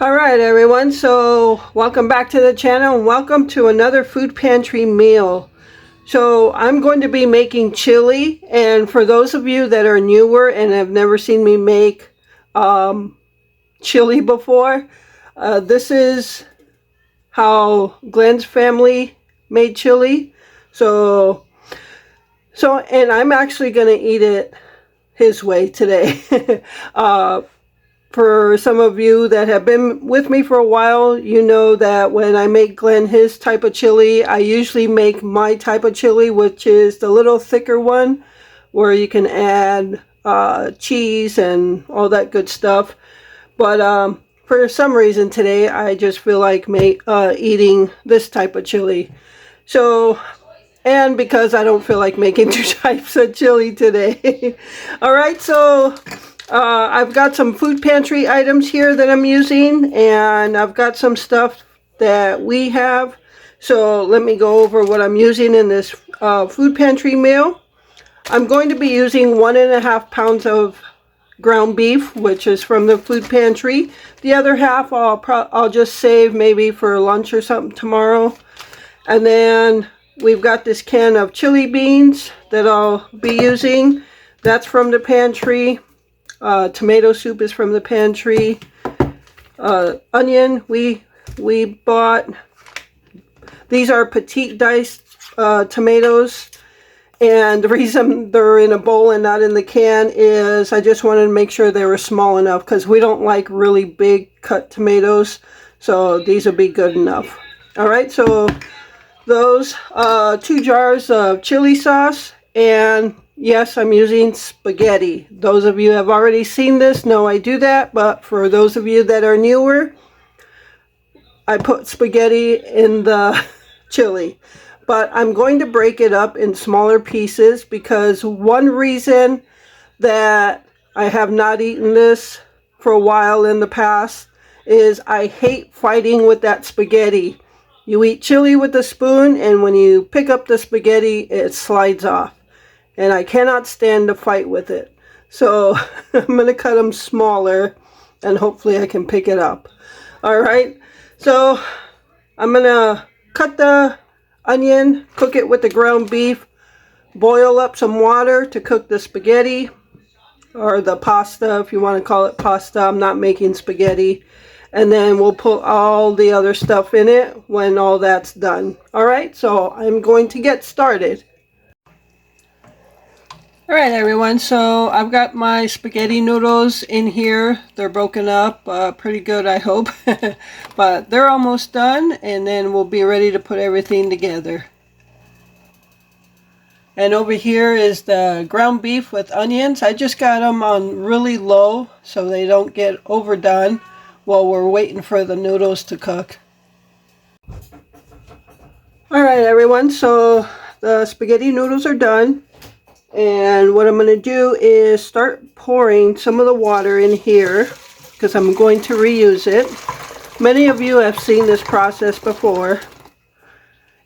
Alright everyone, so welcome back to the channel and welcome to another food pantry meal. So I'm going to be making chili, and for those of you that are newer and have never seen me make chili before, this is how Glenn's family made chili. So and I'm actually going to eat it his way today. For some of you that have been with me for a while, you know that when I make Glenn his type of chili, I usually make my type of chili, which is the little thicker one, where you can add cheese and all that good stuff. But for some reason today, I just feel like eating this type of chili. So, and because I don't feel like making two types of chili today. Alright, so I've got some food pantry items here that I'm using, and I've got some stuff that we have. So let me go over what I'm using in this food pantry meal. I'm going to be using 1.5 pounds of ground beef, which is from the food pantry. The other half I'll just save maybe for lunch or something tomorrow. And then we've got this can of chili beans that I'll be using. That's from the pantry. Tomato soup is from the pantry. Onion, we bought. These are petite diced tomatoes. And the reason they're in a bowl and not in the can is I just wanted to make sure they were small enough, because we don't like really big cut tomatoes. So these will be good enough. Alright, so those 2 jars of chili sauce, and yes, I'm using spaghetti. Those of you who have already seen this know I do that, but for those of you that are newer, I put spaghetti in the chili. But I'm going to break it up in smaller pieces, because one reason that I have not eaten this for a while in the past is I hate fighting with that spaghetti. You eat chili with a spoon, and when you pick up the spaghetti, it slides off. And I cannot stand to fight with it. So I'm going to cut them smaller, and hopefully I can pick it up. Alright, so I'm going to cut the onion, cook it with the ground beef, boil up some water to cook the spaghetti, or the pasta if you want to call it pasta. I'm not making spaghetti. And then we'll put all the other stuff in it when all that's done. Alright, so I'm going to get started. Alright everyone, so I've got my spaghetti noodles in here. They're broken up pretty good, I hope. But they're almost done, and then we'll be ready to put everything together. And over here is the ground beef with onions. I just got them on really low so they don't get overdone while we're waiting for the noodles to cook. Alright everyone, so the spaghetti noodles are done. And what I'm going to do is start pouring some of the water in here, because I'm going to reuse it. Many of you have seen this process before.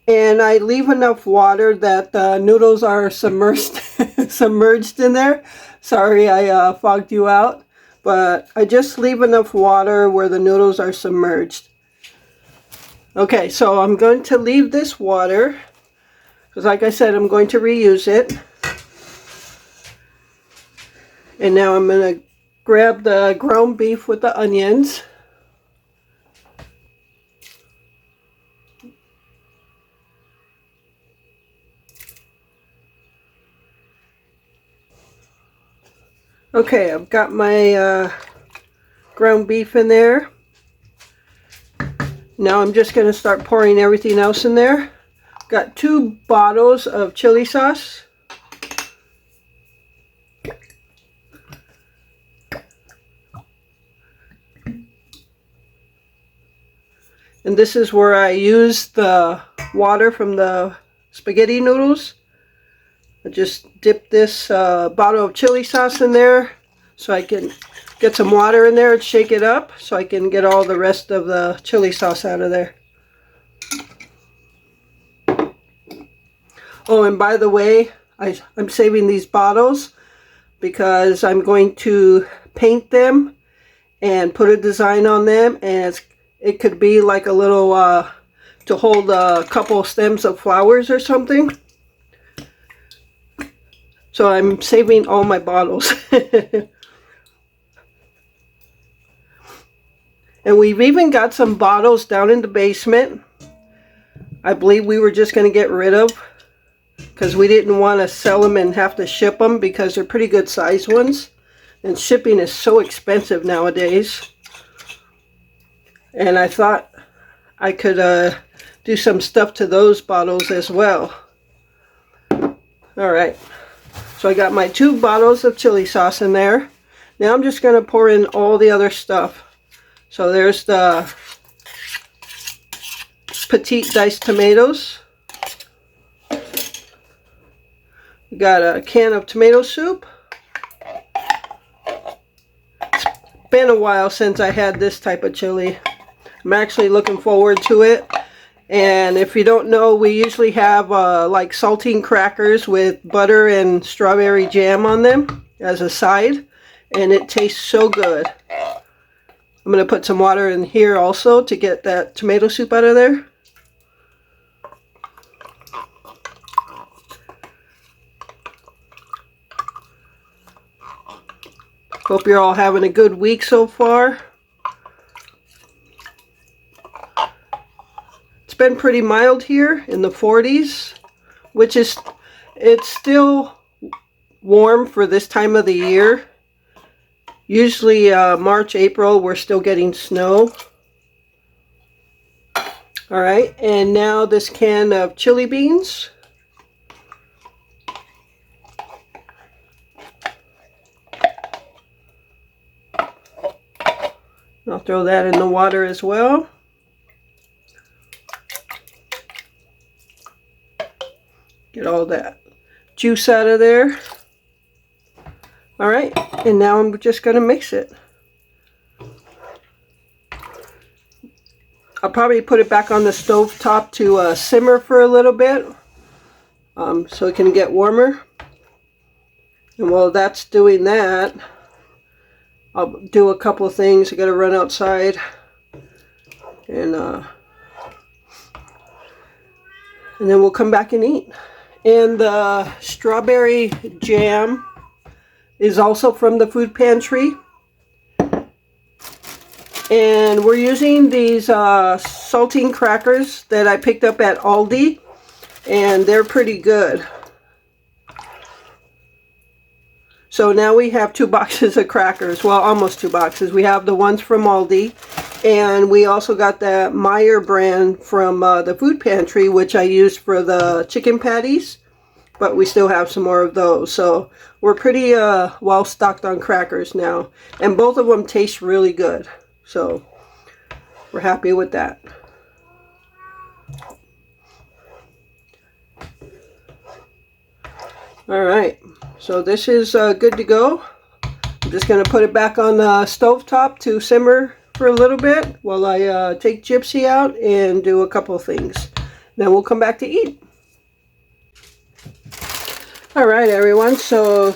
And I leave enough water that the noodles are submerged in there. Sorry, I fogged you out. But I just leave enough water where the noodles are submerged. Okay, so I'm going to leave this water, because like I said, I'm going to reuse it. And now I'm going to grab the ground beef with the onions. Okay, I've got my ground beef in there. Now I'm just going to start pouring everything else in there. Got 2 bottles of chili sauce. And this is where I use the water from the spaghetti noodles. I just dip this bottle of chili sauce in there so I can get some water in there and shake it up so I can get all the rest of the chili sauce out of there. Oh, and by the way, I'm saving these bottles because I'm going to paint them and put a design on them, and it could be like a little to hold a couple stems of flowers or something. So I'm saving all my bottles. And we've even got some bottles down in the basement. I believe we were just going to get rid of because we didn't want to sell them and have to ship them because they're pretty good size ones. And shipping is so expensive nowadays. And I thought I could do some stuff to those bottles as well. Alright, so I got my 2 bottles of chili sauce in there. Now I'm just going to pour in all the other stuff. So there's the petite diced tomatoes. We got a can of tomato soup. It's been a while since I had this type of chili. I'm actually looking forward to it. And if you don't know, we usually have like saltine crackers with butter and strawberry jam on them as a side. And it tastes so good. I'm going to put some water in here also to get that tomato soup out of there. Hope you're all having a good week so far. It's been pretty mild here in the 40s, which is, it's still warm for this time of the year. Usually March, April, we're still getting snow. Alright, and now this can of chili beans. I'll throw that in the water as well. Get all that juice out of there. Alright, and now I'm just going to mix it. I'll probably put it back on the stove top to simmer for a little bit so it can get warmer. And while that's doing that, I'll do a couple of things. I got to run outside and then we'll come back and eat. And the strawberry jam is also from the food pantry. And we're using these saltine crackers that I picked up at Aldi, and they're pretty good. So now we have 2 boxes of crackers, well, almost 2 boxes. We have the ones from Aldi, and we also got the Meyer brand from the food pantry, which I used for the chicken patties, but we still have some more of those. So we're pretty well stocked on crackers now, and both of them taste really good. So we're happy with that. Alright, so this is good to go. I'm just going to put it back on the stove top to simmer for a little bit while I take Gypsy out and do a couple of things. Then we'll come back to eat. Alright everyone, so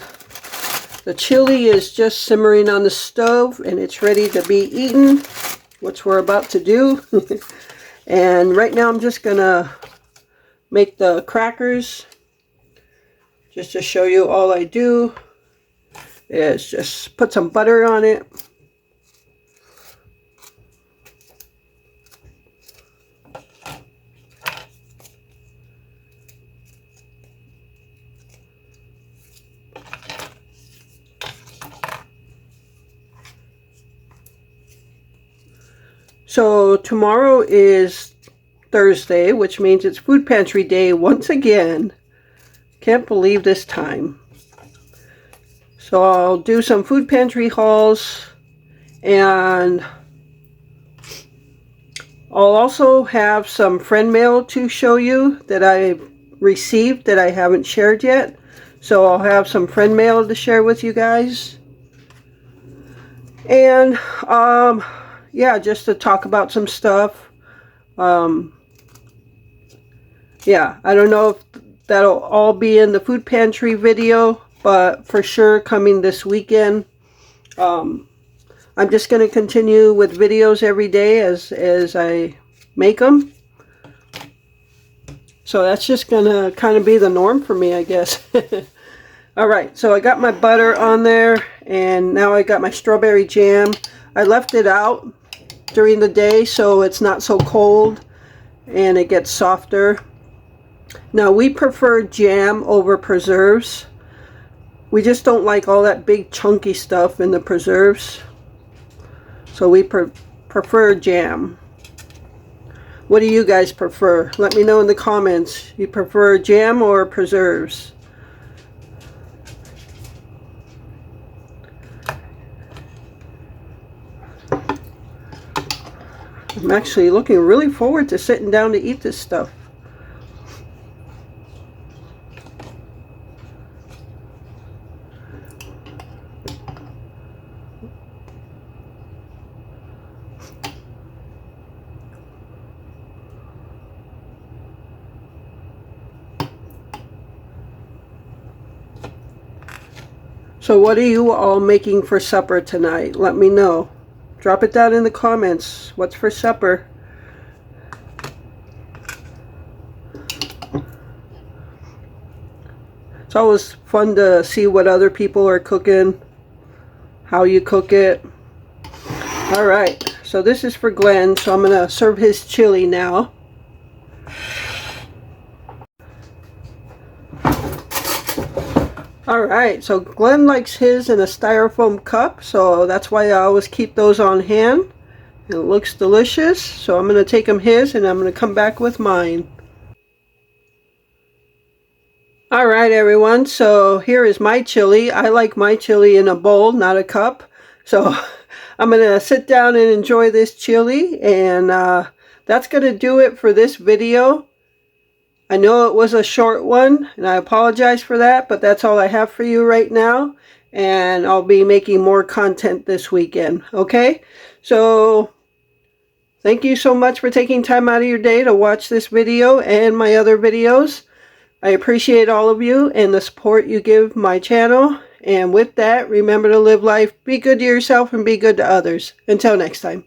the chili is just simmering on the stove and it's ready to be eaten, which we're about to do. And right now I'm just gonna make the crackers. Just to show you, all I do is just put some butter on it. So tomorrow is Thursday, which means it's food pantry day once again. Can't believe this time. So I'll do some food pantry hauls, and I'll also have some friend mail to show you that I received that I haven't shared yet. So I'll have some friend mail to share with you guys. And yeah, just to talk about some stuff. Yeah, I don't know if that'll all be in the food pantry video, but for sure coming this weekend. I'm just going to continue with videos every day as I make them. So that's just going to kind of be the norm for me, I guess. Alright, so I got my butter on there, and now I got my strawberry jam. I left it out during the day so it's not so cold and it gets softer. Now we prefer jam over preserves. We just don't like all that big chunky stuff in the preserves. So we prefer jam. What do you guys prefer? Let me know in the comments. You prefer jam or preserves? I'm actually looking really forward to sitting down to eat this stuff. So what are you all making for supper tonight? Let me know. Drop it down in the comments. What's for supper? It's always fun to see what other people are cooking, how you cook it. Alright, so this is for Glenn, so I'm going to serve his chili now. Alright, so Glenn likes his in a styrofoam cup, so that's why I always keep those on hand. It looks delicious, so I'm going to take him his and I'm going to come back with mine. Alright everyone, so here is my chili. I like my chili in a bowl, not a cup. So I'm going to sit down and enjoy this chili, and that's going to do it for this video. I know it was a short one, and I apologize for that, but that's all I have for you right now, and I'll be making more content this weekend, okay? So, thank you so much for taking time out of your day to watch this video and my other videos. I appreciate all of you and the support you give my channel, and with that, remember to live life, be good to yourself, and be good to others. Until next time.